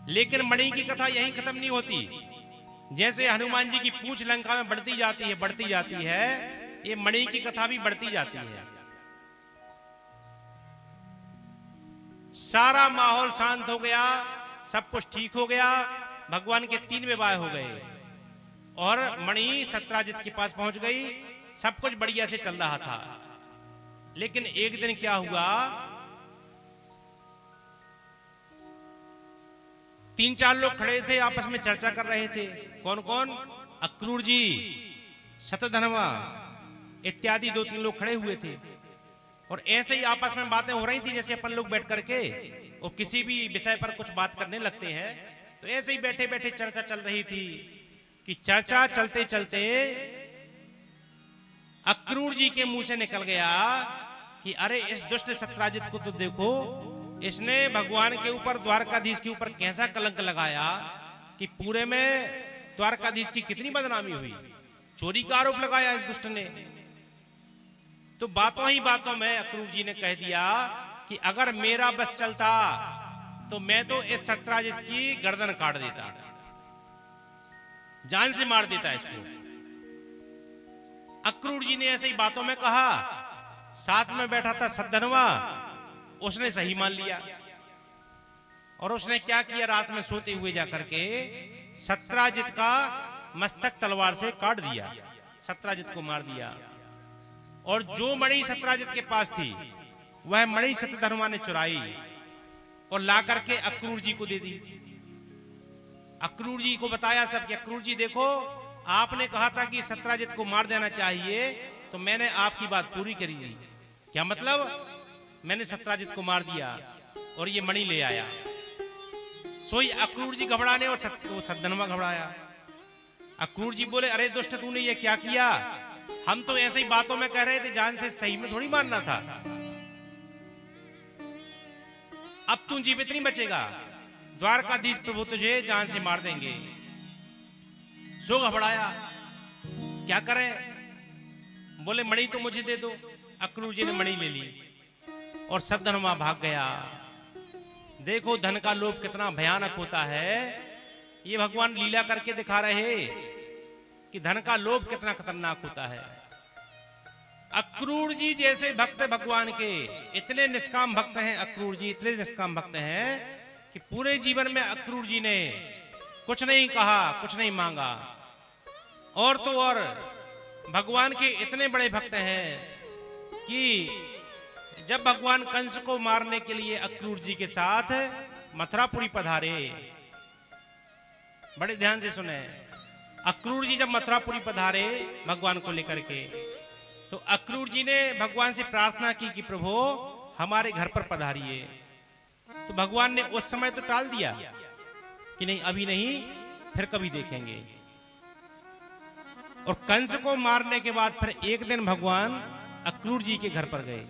लेकिन मणि की कथा यहीं खत्म नहीं होती। जैसे हनुमान जी की पूंछ लंका में बढ़ती जाती है, ये मणि की कथा भी बढ़ती जाती है। सारा माहौल शांत हो गया, सब कुछ ठीक हो गया, भगवान के 3 विवाह हो गए और मणि सत्राजित के पास पहुंच गई। सब कुछ बढ़िया से चल रहा था। लेकिन एक दिन क्या हुआ, 3-4 लोग खड़े थे, आपस में चर्चा कर रहे थे। कौन कौन? अक्रूर जी, शतधनवा इत्यादि 2-3 लोग खड़े हुए थे और ऐसे ही आपस में बातें हो रही थी, जैसे अपन लोग बैठ करके और किसी भी विषय पर कुछ बात करने लगते हैं। तो ऐसे ही बैठे बैठे चर्चा चल रही थी कि चर्चा चलते चलते अक्रूर जी के मुंह से निकल गया कि अरे इस दुष्ट सत्राजित को तो देखो, इसने भगवान के ऊपर, द्वारकाधीश के ऊपर कैसा कलंक लगाया कि पूरे में द्वारकाधीश की कितनी बदनामी हुई। चोरी का आरोप लगाया इस दुष्ट ने। तो बातों ही बातों में अक्रूर जी ने कह दिया कि अगर मेरा बस चलता तो मैं तो इस सत्राजित की गर्दन काट देता, जान से मार देता इसको। अक्रूर जी ने ऐसे ही बातों में कहा। साथ में बैठा था सद्धनवा, उसने सही मान लिया और उसने क्या किया, रात में सोते हुए जाकर के सत्राजित का मस्तक तलवार से काट दिया, सत्राजित को मार दिया। और जो मणि सत्राजित के पास थी वह मणि सत्यधनवा ने चुराई और ला करके अक्रूर जी को दे दी। अक्रूर जी को बताया सब कि अक्रूर जी देखो, आपने कहा था कि सत्राजित को मार देना चाहिए, तो मैंने आपकी बात पूरी करी दी। क्या मतलब? मैंने सत्राजित को मार दिया और ये मणि ले आया। सोई अक्रूर जी घबराने और सद्धनवा घबराया। अक्रूर जी बोले, अरे दुष्ट, तूने ये क्या किया? हम तो ऐसे ही बातों में कह रहे थे, जान से सही में थोड़ी मारना था। अब तू जीवित नहीं बचेगा, द्वारकाधीश प्रभु तुझे जान से मार देंगे। सो घबराया, क्या करें? बोले मणि तो मुझे दे दो। अक्रूर जी ने मणि ले ली और सद्धनवा भाग गया। देखो धन का लोभ कितना भयानक होता है। ये भगवान लीला करके दिखा रहे कि धन का लोभ कितना खतरनाक होता है। अक्रूर जी जैसे भक्त भगवान के, इतने निष्काम भक्त हैं अक्रूर जी, इतने निष्काम भक्त हैं कि पूरे जीवन में अक्रूर जी ने कुछ नहीं कहा, कुछ नहीं मांगा। और तो और भगवान के इतने बड़े भक्त हैं कि जब भगवान कंस को मारने के लिए अक्रूर जी के साथ मथुरापुरी पधारे, बड़े ध्यान से सुने, अक्रूर जी जब मथुरापुरी पधारे भगवान को लेकर के, तो अक्रूर जी ने भगवान से प्रार्थना की कि प्रभु हमारे घर पर पधारिए। तो भगवान ने उस समय तो टाल दिया कि नहीं, अभी नहीं, फिर कभी देखेंगे। और कंस को मारने के बाद फिर एक दिन भगवान अक्रूर जी के घर पर गए।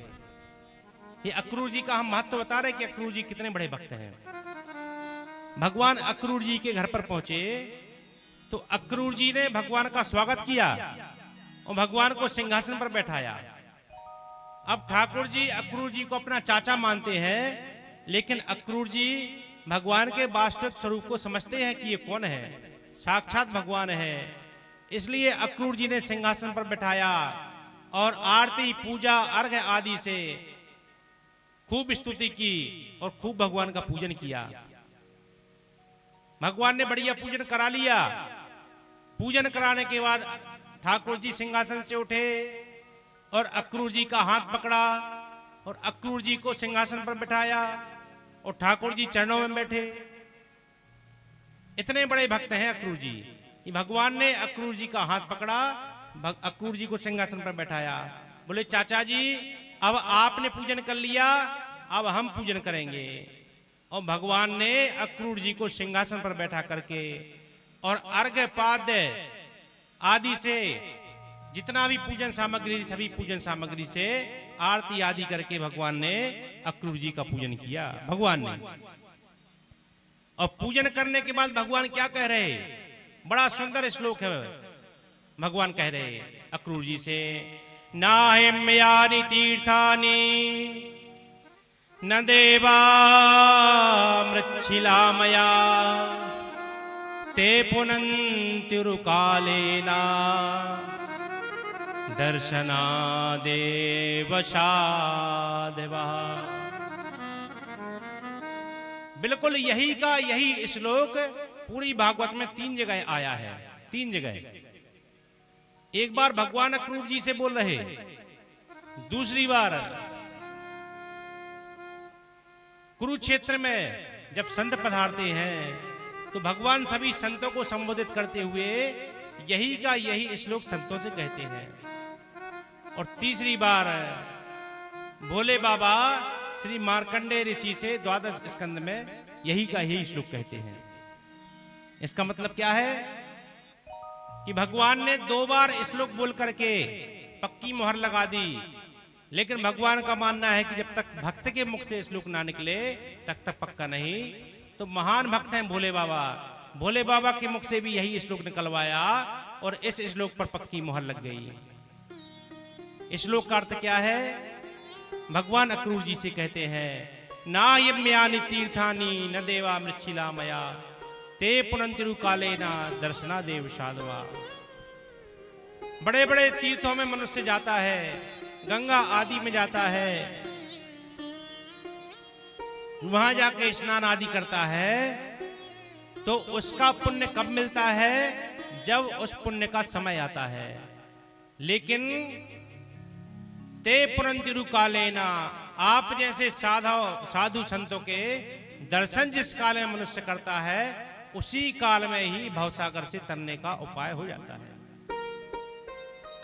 ये अक्रूर जी का हम महत्व बता रहे कि अक्रूर जी कितने बड़े भक्त हैं। भगवान अक्रूर जी के घर पर पहुंचे तो अक्रूर जी ने भगवान का स्वागत किया और भगवान को सिंहासन पर बैठाया। अब ठाकुर जी अक्रूर जी को अपना चाचा मानते हैं, लेकिन अक्रूर जी भगवान के वास्तविक स्वरूप को समझते हैं कि ये कौन है, साक्षात भगवान है। इसलिए अक्रूर जी ने सिंहासन पर बैठाया और आरती, पूजा, अर्घ्य आदि से खूब स्तुति की और खूब भगवान का पूजन किया। भगवान ने बढ़िया पूजन करा लिया। पूजन कराने के बाद ठाकुर जी सिंहासन से उठे और अक्रूर जी का हाथ पकड़ा और अक्रूर जी को सिंहासन पर बिठाया और ठाकुर जी चरणों में बैठे। इतने बड़े भक्त हैं अक्रूर जी। भगवान ने अक्रूर जी का हाथ पकड़ा, अक्रूर जी को सिंहासन पर बैठाया। बोले चाचा जी, अब आपने पूजन कर लिया, अब हम पूजन करेंगे। और भगवान ने अक्रूर जी को सिंहासन पर बैठा करके और अर्घ्य, पाद्य आदि से जितना भी पूजन सामग्री, सभी पूजन सामग्री से आरती आदि करके भगवान ने अक्रूर जी का पूजन किया। भगवान ने, और पूजन करने के बाद भगवान क्या कह रहे, बड़ा सुंदर श्लोक है। भगवान कह रहे अक्रूर जी से, नाहिम्यानि तीर्थानि न देवा मृच्छिलामया ते पुनन्त्युरुकालेना दर्शनादेव साधवा। बिल्कुल यही का यही श्लोक पूरी भागवत में 3 जगह आया है। 3 जगह। एक बार भगवान अक्रूर जी से बोल रहे, दूसरी बार कुरुक्षेत्र में जब संत पधारते हैं तो भगवान सभी संतों को संबोधित करते हुए यही का यही श्लोक संतों से कहते हैं। और तीसरी बार भोले बाबा श्री मार्कंडेय ऋषि से 12 स्कंद में यही का यही श्लोक कहते हैं। इसका मतलब क्या है कि भगवान ने 2 बार श्लोक बोल करके पक्की मोहर लगा दी, लेकिन भगवान का मानना है कि जब तक भक्त के मुख से श्लोक ना निकले तब तक पक्का नहीं। तो महान भक्त हैं भोले बाबा, भोले बाबा के मुख से भी यही श्लोक निकलवाया और इस श्लोक पर पक्की मोहर लग गई। श्लोक का अर्थ क्या है? भगवान अक्रूर जी से कहते हैं, ना यम्यानि तीर्थानि न देवा मृच्छिलामया ते पुनन्तिरुकालेना दर्शना देव साधवा। बड़े बड़े तीर्थों में मनुष्य जाता है, गंगा आदि में जाता है, वहां जाके स्नान आदि करता है, तो उसका पुण्य कब मिलता है? जब उस पुण्य का समय आता है। लेकिन ते पुनन्तिरुकालेना, आप जैसे साधु संतों के दर्शन जिस काल में मनुष्य करता है उसी काल में ही भवसागर से तरने का उपाय हो जाता है।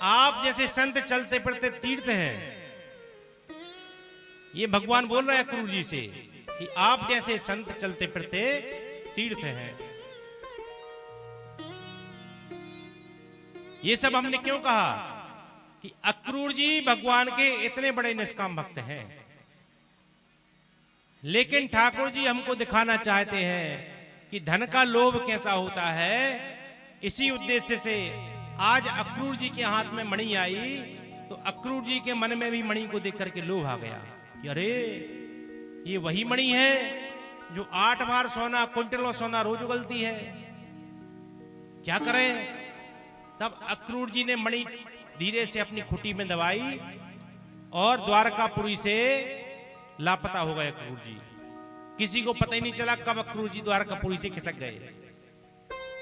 आप जैसे संत चलते फिरते तीर्थ हैं, ये भगवान बोल रहे हैं अक्रूर जी से कि आप जैसे संत चलते फिरते तीर्थ हैं। ये सब हमने क्यों कहा कि अक्रूर जी भगवान के इतने बड़े निष्काम भक्त हैं, लेकिन ठाकुर जी हमको दिखाना चाहते हैं कि धन का लोभ कैसा होता है। इसी उद्देश्य से आज अक्रूर जी के हाथ में मणि आई तो अक्रूर जी के मन में भी मणि को देख करके लोभ आ गया कि अरे ये वही मणि है जो 8 बार सोना, क्विंटलों सोना रोज उगलती है, क्या करें? तब अक्रूर जी ने मणि धीरे से अपनी खुटी में दबाई और द्वारकापुरी से लापता हो गए अक्रूर जी। किसी को पता ही नहीं चला कब अक्रूर जी द्वारकापुरी से खिसक गए।